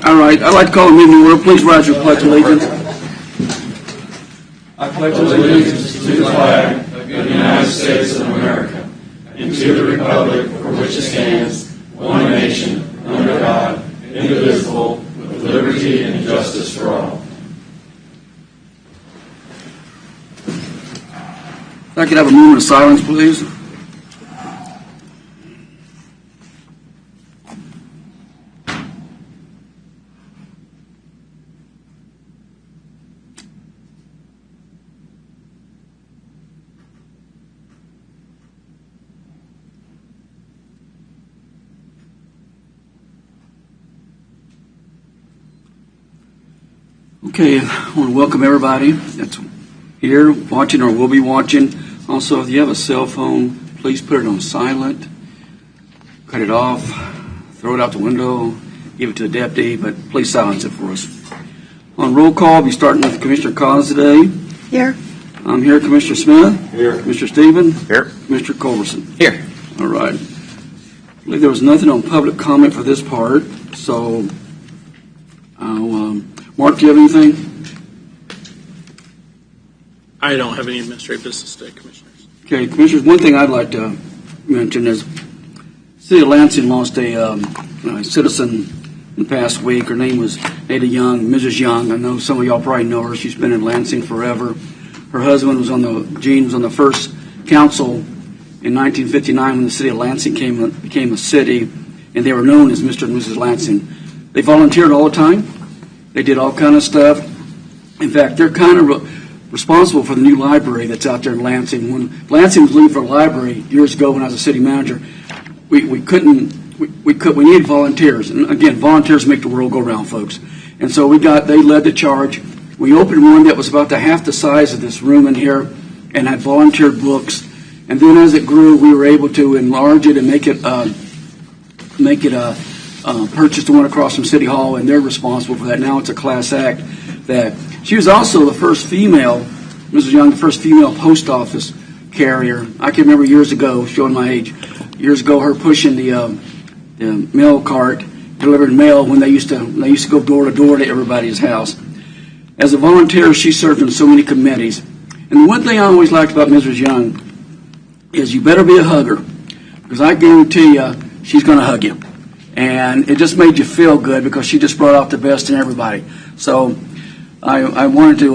All right, I'd like to call the meeting to order. Please rise your pledge of allegiance. I pledge allegiance to the flag of the United States of America and to the republic for which it stands, one nation, under God, indivisible, with liberty and justice for all. If I could have a moment of silence, please. Okay, I want to welcome everybody that's here watching or will be watching. Also, if you have a cell phone, please put it on silent, cut it off, throw it out the window, give it to a deputy, but please silence it for us. On roll call, we'll be starting with Commissioner Cos today. Here. I'm here. Commissioner Smith? Here. Mr. Stephen? Here. Mr. Culberson? Here. All right. I believe there was nothing on public comment for this part, so I'll, Mark, do you have anything? I don't have any administrative business today, Commissioners. Okay, Commissioners, one thing I'd like to mention is City of Lansing lost a citizen in the past week. Her name was Ada Young, Mrs. Young. I know some of y'all probably know her. She's been in Lansing forever. Her husband was Gene was on the first council in 1959 when the City of Lansing became a city, and they were known as Mr. and Mrs. Lansing. They volunteered all the time. They did all kind of stuff. In fact, they're kind of responsible for the new library that's out there in Lansing. When Lansing was looking for a library years ago when I was a city manager, we needed volunteers. And again, volunteers make the world go round, folks. And so they led the charge. We opened one that was about half the size of this room in here and had volunteer books. And then as it grew, we were able to enlarge it and make it purchase the one across from City Hall, and they're responsible for that. Now it's a class act. That she was also the first female, Mrs. Young, the first female post office carrier. I can remember years ago, showing my age, years ago, her pushing the mail cart, delivering mail when they used to go door to door to everybody's house. As a volunteer, she served in so many committees. And the one thing I always liked about Mrs. Young is you better be a hugger, because I guarantee you she's going to hug you. And it just made you feel good because she just brought out the best in everybody. So I wanted to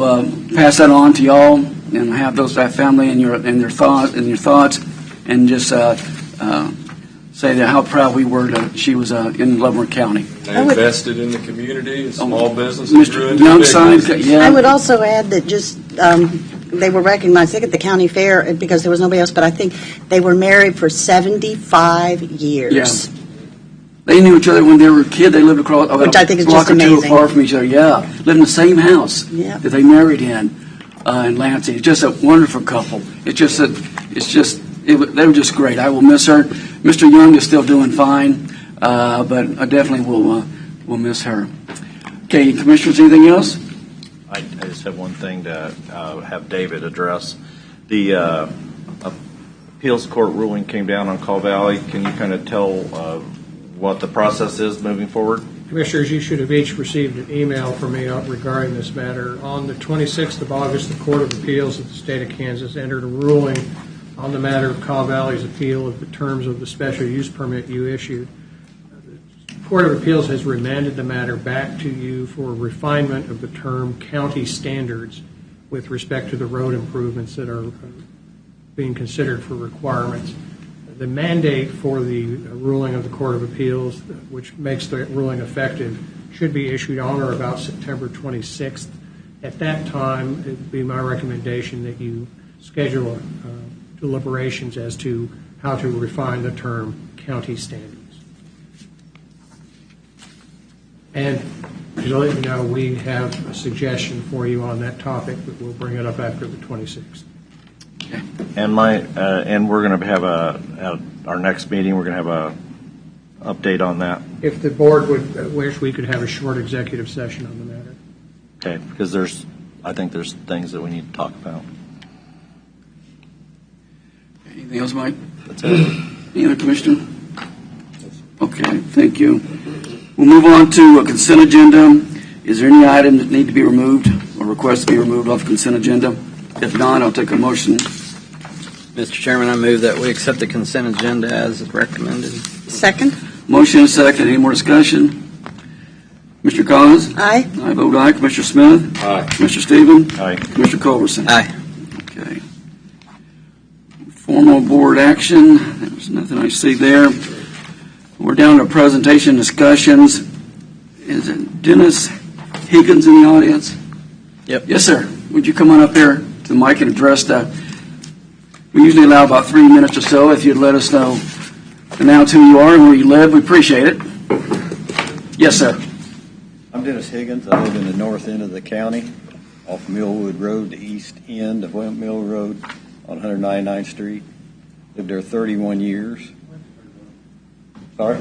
pass that on to y'all and have that family in your thoughts, and just say that how proud we were that she was in Leavenworth County. They invested in the community, in small businesses. Mr. Young signed, yeah. I would also add that just they were recognized, I think, at the county fair because there was nobody else, but I think they were married for 75 years. Yeah. They knew each other when they were a kid. They lived across which I think is block just or two amazing. apart from each other. Yeah, lived in the same house that they married in Lansing. It's just a wonderful couple. They were just great. I will miss her. Mr. Young is still doing fine, but I definitely will miss her. Okay, Commissioners, anything else? I just have one thing to have David address. The appeals court ruling came down on Call Valley. Can you kind of tell what the process is moving forward? Commissioners, you should have each received an email from me regarding this matter. On the 26th of August, the Court of Appeals of the State of Kansas entered a ruling on the matter of Call Valley's appeal of the terms of the special use permit you issued. The Court of Appeals has remanded the matter back to you for refinement of the term county standards with respect to the road improvements that are being considered for requirements. The mandate for the ruling of the Court of Appeals, which makes the ruling effective, should be issued on or about September 26th. At that time, it would be my recommendation that you schedule deliberations as to how to refine the term county standards. And to let you know, we have a suggestion for you on that topic, but we'll bring it up after the 26th. And we're going to have at our next meeting, we're going to have a update on that. If the board would wish, we could have a short executive session on the matter. Okay, because I think there's things that we need to talk about. Anything else, Mike? That's it. Any other commissioner? Okay, thank you. We'll move on to a consent agenda. Is there any item that need to be removed or request to be removed off the consent agenda? If not, I'll take a motion. Mr. Chairman, I move that we accept the consent agenda as recommended. Second? Motion and second. Any more discussion? Mr. Collins? Aye. I vote aye. Commissioner Smith? Aye. Mr. Stephen? Aye. Commissioner Culberson? Aye. Okay. Formal board action. There's nothing I see there. We're down to presentation discussions. Is it Dennis Higgins in the audience? Yep. Yes, sir. Would you come on up here to the mic and address that? We usually allow about 3 minutes or so. If you'd let us know, announce who you are and where you live, we appreciate it. Yes, sir. I'm Dennis Higgins. I live in the north end of the county, off Millwood Road, the east end of Mill Road on 199th Street. Lived there 31 years. Sorry?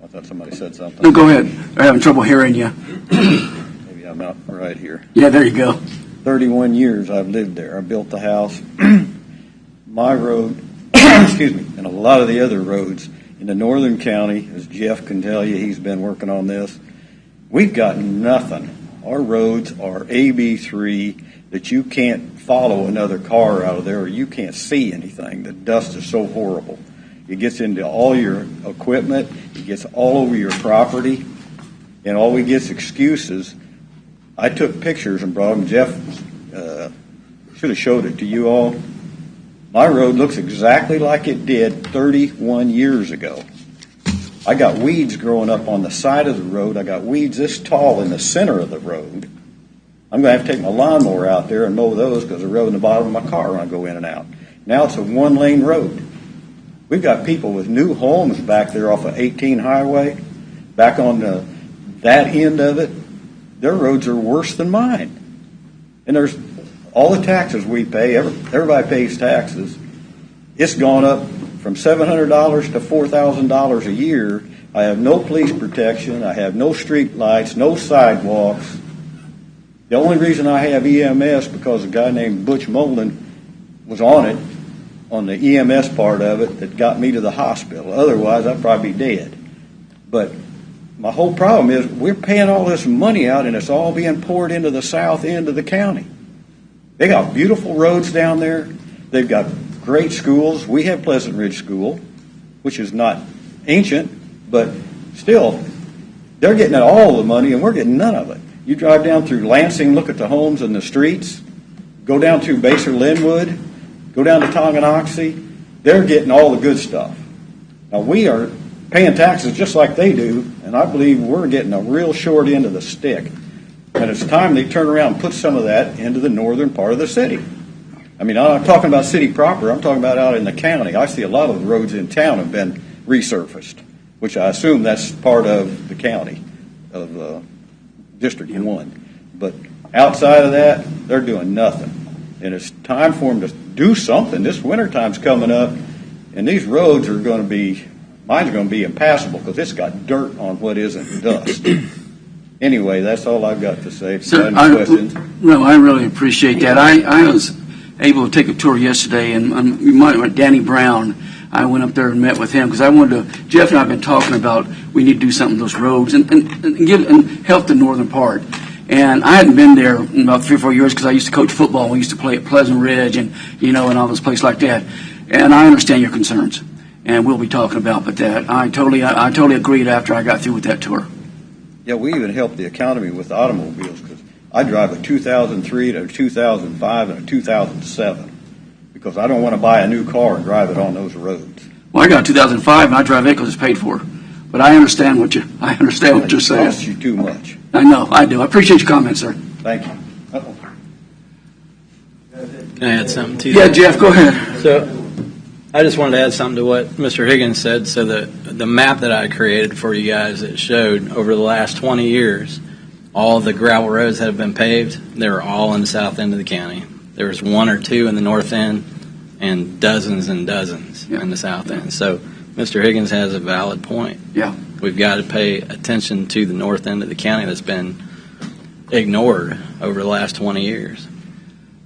I thought somebody said something. No, go ahead. They're having trouble hearing you. Maybe I'm not right here. Yeah, there you go. 31 years I've lived there. I built the house. My road, excuse me, and a lot of the other roads in the northern county, as Jeff can tell you, he's been working on this, we've got nothing. Our roads are AB3 that you can't follow another car out of there or you can't see anything. The dust is so horrible. It gets into all your equipment. It gets all over your property. And all we get is excuses. I took pictures and brought them. Jeff should have showed it to you all. My road looks exactly like it did 31 years ago. I got weeds growing up on the side of the road. I got weeds this tall in the center of the road. I'm going to have to take my lawnmower out there and mow those because they're rubbing the bottom of my car when I go in and out. Now it's a one-lane road. We've got people with new homes back there off of 18 Highway, back on that end of it. Their roads are worse than mine. And there's all the taxes we pay. Everybody pays taxes. It's gone up from $700 to $4,000 a year. I have no police protection. I have no street lights, no sidewalks. The only reason I have EMS because a guy named Butch Molden was on it, on the EMS part of it, that got me to the hospital. Otherwise, I'd probably be dead. But my whole problem is we're paying all this money out, and it's all being poured into the south end of the county. They got beautiful roads down there. They've got great schools. We have Pleasant Ridge School, which is not ancient, but still, they're getting all the money, and we're getting none of it. You drive down through Lansing, look at the homes and the streets, go down through Baser Linwood, go down to Tonganoxie, they're getting all the good stuff. Now, we are paying taxes just like they do, and I believe we're getting a real short end of the stick. And it's time they turn around and put some of that into the northern part of the city. I mean, I'm not talking about city proper, I'm talking about out in the county. I see a lot of the roads in town have been resurfaced, which I assume that's part of the county of District 1. But outside of that, they're doing nothing. And it's time for them to do something. This wintertime's coming up, and these roads are going to be, mine's going to be impassable because it's got dirt on what isn't dust. Anyway, that's all I've got to say. If you Sir, have any questions. No, I really appreciate that. I was able to take a tour yesterday, and you might know Danny Brown. I went up there and met with him because I wanted to. Jeff and I have been talking about we need to do something with those roads and help the northern part. And I hadn't been there in about 3 or 4 years because I used to coach football. We used to play at Pleasant Ridge and and all those places like that. And I understand your concerns, and we'll be talking about that. I totally agreed after I got through with that tour. Yeah, we even help the economy with automobiles because I drive a 2003 to a 2005 and a 2007 because I don't want to buy a new car and drive it on those roads. Well, I got a 2005 and I drive it because it's paid for. But I understand what you're saying. It costs you too much. I know, I do. I appreciate your comments, sir. Thank you. Can I add something to Yeah, that? Jeff, go ahead. So I just wanted to add something to what Mr. Higgins said. So the map that I created for you guys that showed over the last 20 years, all the gravel roads that have been paved, they were all in the south end of the county. There was 1 or 2 in the north end and dozens and dozens in the south end. So Mr. Higgins has a valid point. Yeah. We've got to pay attention to the north end of the county that's been ignored over the last 20 years.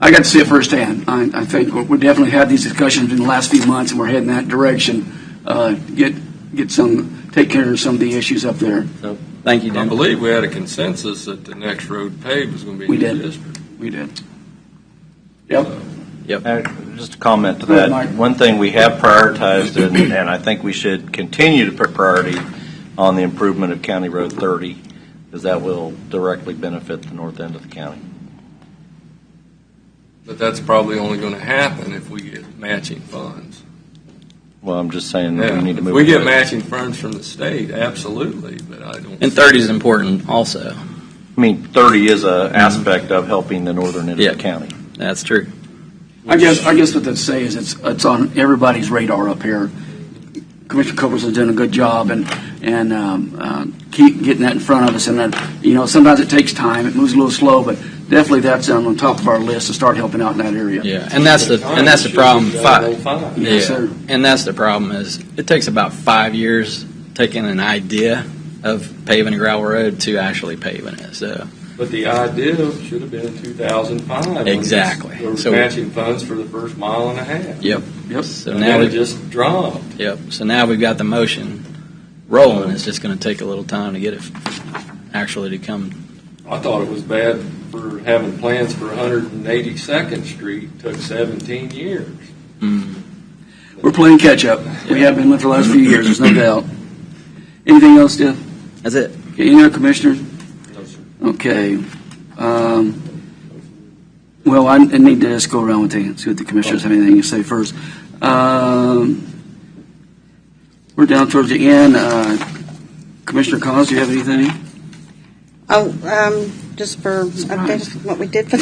I got to see it firsthand. I think we definitely had these discussions in the last few months, and we're heading that direction. Get some take care of some of the issues up there. Thank you, I Dan. believe we had a consensus that the next road paved was going to be We in the did. district. We did. Yep. Just a comment to Go ahead, that. Mike. One thing we have prioritized, and I think we should continue to put priority on the improvement of County Road 30, because that will directly benefit the north end of the county. But that's probably only going to happen if we get matching funds. Well, I'm just saying that we Yeah, need to if move we get ahead. matching funds from the state, absolutely, but I don't. And 30 is important also. I mean, 30 is an aspect of helping the northern end Yeah. of the county. That's true. I guess what that say is it's on everybody's radar up here. Commissioner Culbertson's doing a good job and keep getting that in front of us. And then, sometimes it takes time. It moves a little slow, but definitely that's on top of our list to start helping out in that area. Yeah, and that's the problem. Yes, sir. And that's the problem is it takes about 5 years taking an idea of paving a gravel road to actually paving it. So But the idea should have been in 2005. when Exactly. There were So- matching funds for the first mile and a half. yep. Yep. So And now then it we just dropped. So now we've got the motion rolling. It's just going to take a little time to get it actually to come. I thought it was bad for having plans for 182nd Street. Took 17 years. We're playing catch up. We have been for the last few years, there's no doubt. Anything else, Jeff? That's it. Okay, any other commissioners? No, sir. Okay. Well, I need to just go around with the, see what the commissioners have anything to say first. We're down towards the end. Commissioner Cos, do you have anything? Oh, just for updates, what we did for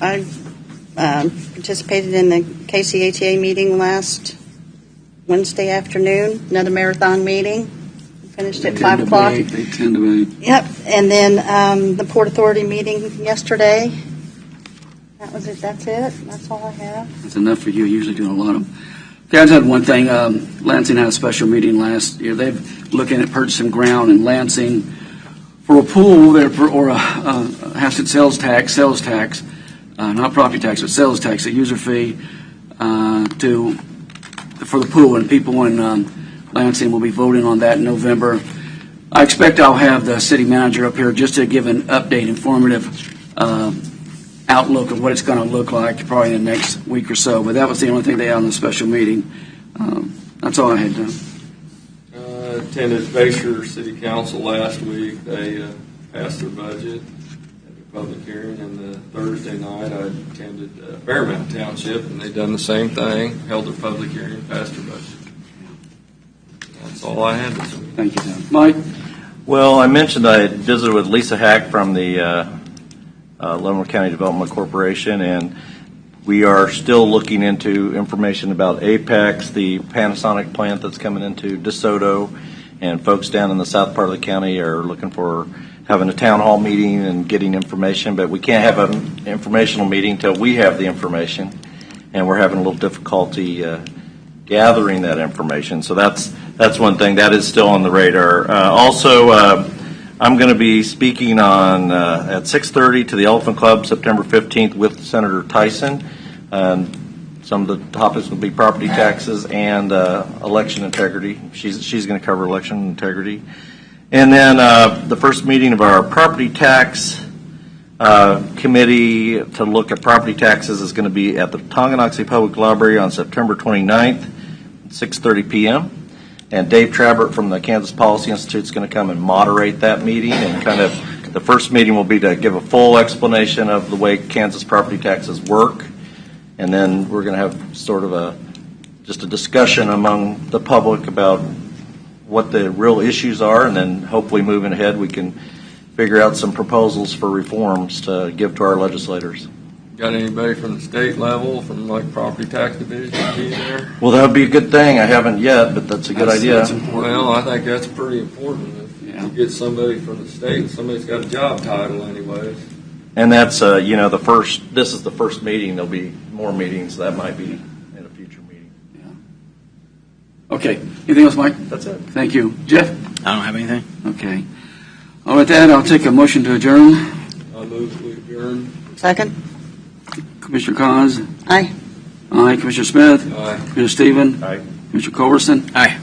I participated in the KCATA meeting last Wednesday afternoon, another marathon meeting. Finished at 5 o'clock. They tend to be. Yep, and then the Port Authority meeting yesterday. That was it, that's it, that's all I have. That's enough for you. Usually doing a lot of them. Okay, I just had one thing. Lansing had a special meeting last year. They're looking at purchasing ground in Lansing for a pool there or a Hampstead sales tax, not property tax, but sales tax, a user fee for the pool, and people in Lansing will be voting on that in November. I expect I'll have the city manager up here just to give an update, informative outlook of what it's going to look like probably in the next week or so. But that was the only thing they had on the special meeting. That's all I had done. Attended Bayshore City Council last week. They passed their budget at the public hearing, and the Thursday night I attended Fairmount Township, and they done the same thing, held their public hearing, passed their budget. That's all I had this week. Thank you, Tom. Mike? Well, I mentioned I had visited with Lisa Hack from the Leavenworth County Development Corporation, and we are still looking into information about Apex, the Panasonic plant that's coming into DeSoto, and folks down in the south part of the county are looking for having a town hall meeting and getting information, but we can't have an informational meeting until we have the information, and we're having a little difficulty gathering that information. So that's one thing that is still on the radar. Also, I'm going to be speaking on at 6:30 to the Elephant Club September 15th with Senator Tyson. Some of the topics will be property taxes and election integrity. She's going to cover election integrity. And then the first meeting of our property tax committee to look at property taxes is going to be at the Tonganoxie Public Library on September 29th, 6:30 p.m. And Dave Trabert from the Kansas Policy Institute is going to come and moderate that meeting. And kind of the first meeting will be to give a full explanation of the way Kansas property taxes work. And then we're going to have sort of just a discussion among the public about what the real issues are. And then hopefully moving ahead, we can figure out some proposals for reforms to give to our legislators. Got anybody from the state level, from like property tax division be there? Well, that would be a good thing. I haven't yet, but that's a good idea. That's important. Well, I think that's pretty important. If Yeah. you get somebody from the state, somebody's got a job title anyways. And that's, this is the first meeting. There'll be more meetings. That might be in a future meeting. Okay. Anything else, Mike? That's it. Thank you. Jeff? I don't have anything. Okay. All right, with that, I'll take a motion to adjourn. I move we adjourn. Second? Commissioner Cos? Aye. Aye. Commissioner Smith? Aye. Commissioner Stephen? Aye. Commissioner Culberson? Aye.